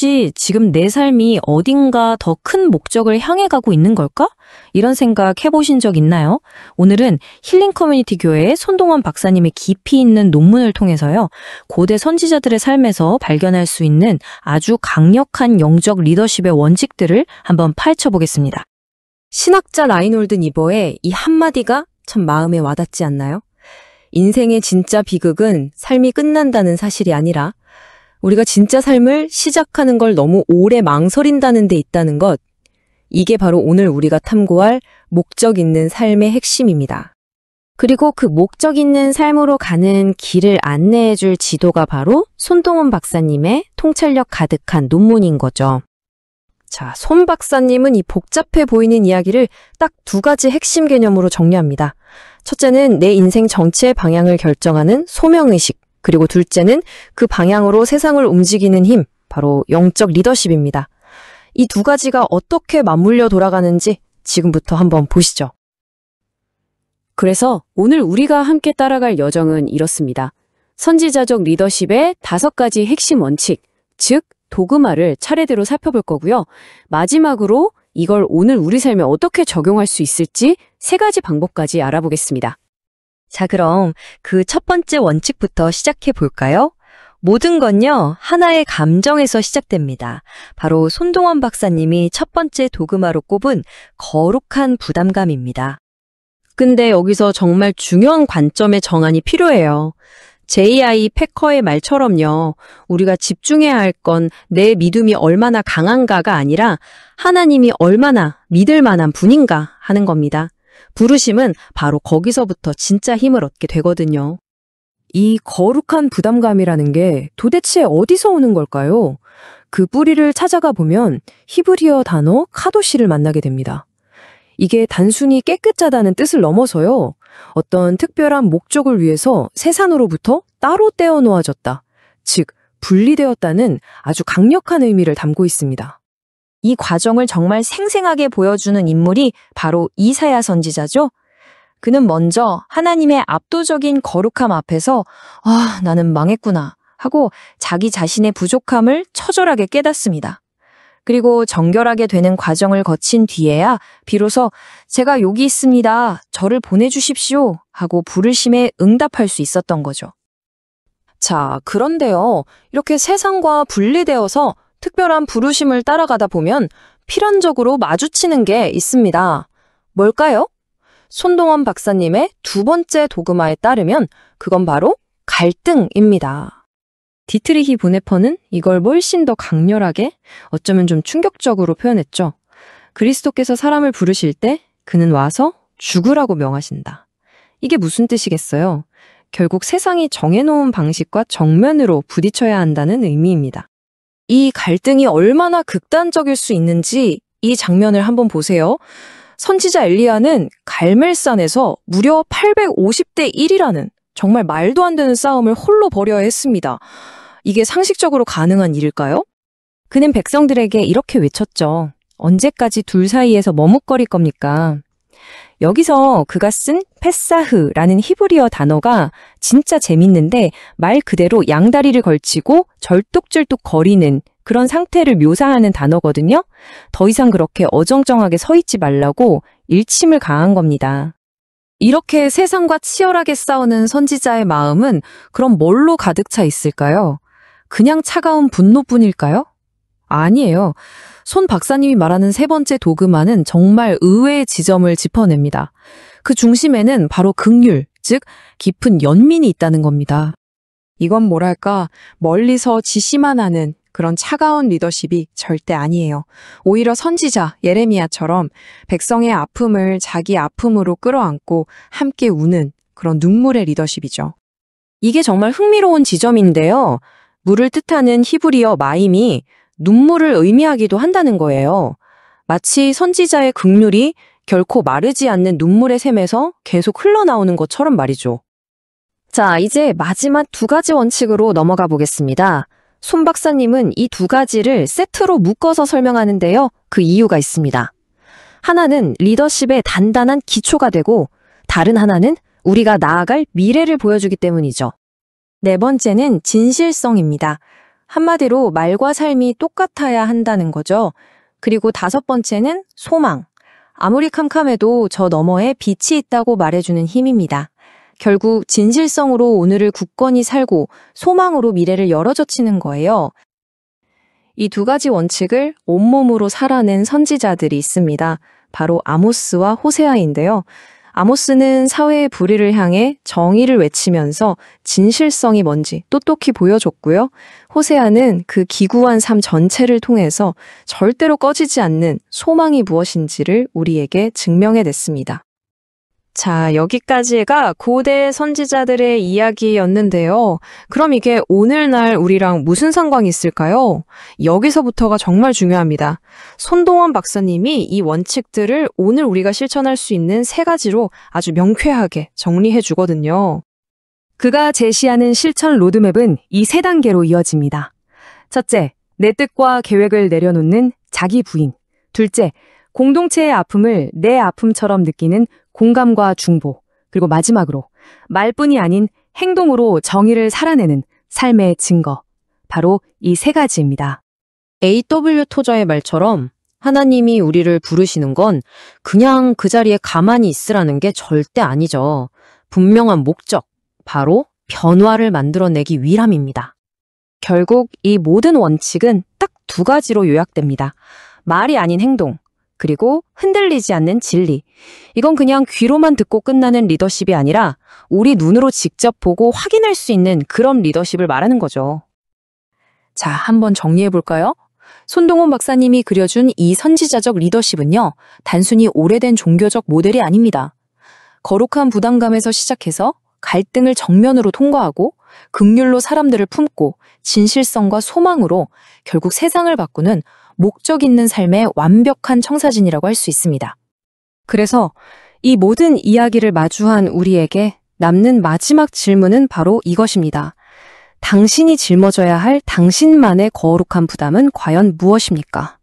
혹시 지금 내 삶이 어딘가 더 큰 목적을 향해 가고 있는 걸까? 이런 생각 해보신 적 있나요? 오늘은 힐링 커뮤니티 교회의 손동원 박사님의 깊이 있는 논문을 통해서요, 고대 선지자들의 삶에서 발견할 수 있는 아주 강력한 영적 리더십의 원칙들을 한번 파헤쳐 보겠습니다. 신학자 라이놀드 니버의 이 한마디가 참 마음에 와닿지 않나요? 인생의 진짜 비극은 삶이 끝난다는 사실이 아니라 우리가 진짜 삶을 시작하는 걸 너무 오래 망설인다는 데 있다는 것, 이게 바로 오늘 우리가 탐구할 목적 있는 삶의 핵심입니다. 그리고 그 목적 있는 삶으로 가는 길을 안내해 줄 지도가 바로 손동원 박사님의 통찰력 가득한 논문인 거죠. 자, 손 박사님은 이 복잡해 보이는 이야기를 딱 두 가지 핵심 개념으로 정리합니다. 첫째는 내 인생 전체의 방향을 결정하는 소명의식, 그리고 둘째는 그 방향으로 세상을 움직이는 힘, 바로 영적 리더십입니다. 이 두 가지가 어떻게 맞물려 돌아가는지 지금부터 한번 보시죠. 그래서 오늘 우리가 함께 따라갈 여정은 이렇습니다. 선지자적 리더십의 5가지 핵심 원칙, 즉 도그마를 차례대로 살펴볼 거고요. 마지막으로 이걸 오늘 우리 삶에 어떻게 적용할 수 있을지 3가지 방법까지 알아보겠습니다. 자, 그럼 그 첫 번째 원칙부터 시작해 볼까요? 모든 건요, 하나의 감정에서 시작됩니다. 바로 손동원 박사님이 첫 번째 도그마로 꼽은 거룩한 부담감입니다. 근데 여기서 정말 중요한 관점의 정한이 필요해요. J.I. 패커의 말처럼요, 우리가 집중해야 할 건 내 믿음이 얼마나 강한가가 아니라 하나님이 얼마나 믿을 만한 분인가 하는 겁니다. 부르심은 바로 거기서부터 진짜 힘을 얻게 되거든요. 이 거룩한 부담감이라는 게 도대체 어디서 오는 걸까요? 그 뿌리를 찾아가 보면 히브리어 단어 카도시를 만나게 됩니다. 이게 단순히 깨끗하다는 뜻을 넘어서요, 어떤 특별한 목적을 위해서 세상으로부터 따로 떼어 놓아졌다, 즉 분리되었다는 아주 강력한 의미를 담고 있습니다. 이 과정을 정말 생생하게 보여주는 인물이 바로 이사야 선지자죠. 그는 먼저 하나님의 압도적인 거룩함 앞에서 나는 망했구나 하고 자기 자신의 부족함을 처절하게 깨닫습니다. 그리고 정결하게 되는 과정을 거친 뒤에야 비로소 제가 여기 있습니다, 저를 보내주십시오 하고 부르심에 응답할 수 있었던 거죠. 자, 그런데요, 이렇게 세상과 분리되어서 특별한 부르심을 따라가다 보면 필연적으로 마주치는 게 있습니다. 뭘까요? 손동원 박사님의 두 번째 도그마에 따르면 그건 바로 갈등입니다. 디트리히 보네퍼는 이걸 훨씬 더 강렬하게, 어쩌면 좀 충격적으로 표현했죠. 그리스도께서 사람을 부르실 때 그는 와서 죽으라고 명하신다. 이게 무슨 뜻이겠어요? 결국 세상이 정해놓은 방식과 정면으로 부딪혀야 한다는 의미입니다. 이 갈등이 얼마나 극단적일 수 있는지 이 장면을 한번 보세요. 선지자 엘리야는 갈멜산에서 무려 850대 1이라는 정말 말도 안 되는 싸움을 홀로 벌여야 했습니다. 이게 상식적으로 가능한 일일까요? 그는 백성들에게 이렇게 외쳤죠. 언제까지 둘 사이에서 머뭇거릴 겁니까? 여기서 그가 쓴 페사흐라는 히브리어 단어가 진짜 재밌는데 말 그대로 양다리를 걸치고 절뚝절뚝 거리는 그런 상태를 묘사하는 단어거든요. 더 이상 그렇게 어정쩡하게 서 있지 말라고 일침을 가한 겁니다. 이렇게 세상과 치열하게 싸우는 선지자의 마음은 그럼 뭘로 가득 차 있을까요? 그냥 차가운 분노뿐일까요? 아니에요. 손 박사님이 말하는 세 번째 도그마는 정말 의외의 지점을 짚어냅니다. 그 중심에는 바로 긍휼, 즉 깊은 연민이 있다는 겁니다. 이건 뭐랄까, 멀리서 지시만 하는 그런 차가운 리더십이 절대 아니에요. 오히려 선지자 예레미야처럼 백성의 아픔을 자기 아픔으로 끌어안고 함께 우는 그런 눈물의 리더십이죠. 이게 정말 흥미로운 지점인데요. 물을 뜻하는 히브리어 마임이 눈물을 의미하기도 한다는 거예요. 마치 선지자의 긍휼이 결코 마르지 않는 눈물의 샘에서 계속 흘러나오는 것처럼 말이죠. 자, 이제 마지막 2가지 원칙으로 넘어가 보겠습니다. 손 박사님은 이 2가지를 세트로 묶어서 설명하는데요. 그 이유가 있습니다. 하나는 리더십의 단단한 기초가 되고 다른 하나는 우리가 나아갈 미래를 보여주기 때문이죠. 네 번째는 진실성입니다. 한마디로 말과 삶이 똑같아야 한다는 거죠. 그리고 5번째는 소망. 아무리 캄캄해도 저 너머에 빛이 있다고 말해주는 힘입니다. 결국 진실성으로 오늘을 굳건히 살고 소망으로 미래를 열어젖히는 거예요. 이 2가지 원칙을 온몸으로 살아낸 선지자들이 있습니다. 바로 아모스와 호세아인데요. 아모스는 사회의 불의를 향해 정의를 외치면서 진실성이 뭔지 똑똑히 보여줬고요. 호세아는 그 기구한 삶 전체를 통해서 절대로 꺼지지 않는 소망이 무엇인지를 우리에게 증명해냈습니다. 자, 여기까지가 고대 선지자들의 이야기였는데요. 그럼 이게 오늘날 우리랑 무슨 상관이 있을까요? 여기서부터가 정말 중요합니다. 손동원 박사님이 이 원칙들을 오늘 우리가 실천할 수 있는 3가지로 아주 명쾌하게 정리해 주거든요. 그가 제시하는 실천 로드맵은 이 3단계로 이어집니다. 첫째, 내 뜻과 계획을 내려놓는 자기 부인. 둘째, 공동체의 아픔을 내 아픔처럼 느끼는 공감과 중보. 그리고 마지막으로 말뿐이 아닌 행동으로 정의를 살아내는 삶의 증거. 바로 이 3가지입니다. A.W. 토저의 말처럼 하나님이 우리를 부르시는 건 그냥 그 자리에 가만히 있으라는 게 절대 아니죠. 분명한 목적, 바로 변화를 만들어내기 위함입니다. 결국 이 모든 원칙은 딱 2가지로 요약됩니다. 말이 아닌 행동, 그리고 흔들리지 않는 진리. 이건 그냥 귀로만 듣고 끝나는 리더십이 아니라 우리 눈으로 직접 보고 확인할 수 있는 그런 리더십을 말하는 거죠. 자, 한번 정리해볼까요? 손동원 박사님이 그려준 이 선지자적 리더십은요, 단순히 오래된 종교적 모델이 아닙니다. 거룩한 부담감에서 시작해서 갈등을 정면으로 통과하고 긍휼로 사람들을 품고 진실성과 소망으로 결국 세상을 바꾸는 목적 있는 삶의 완벽한 청사진이라고 할 수 있습니다. 그래서 이 모든 이야기를 마주한 우리에게 남는 마지막 질문은 바로 이것입니다. 당신이 짊어져야 할 당신만의 거룩한 부담은 과연 무엇입니까?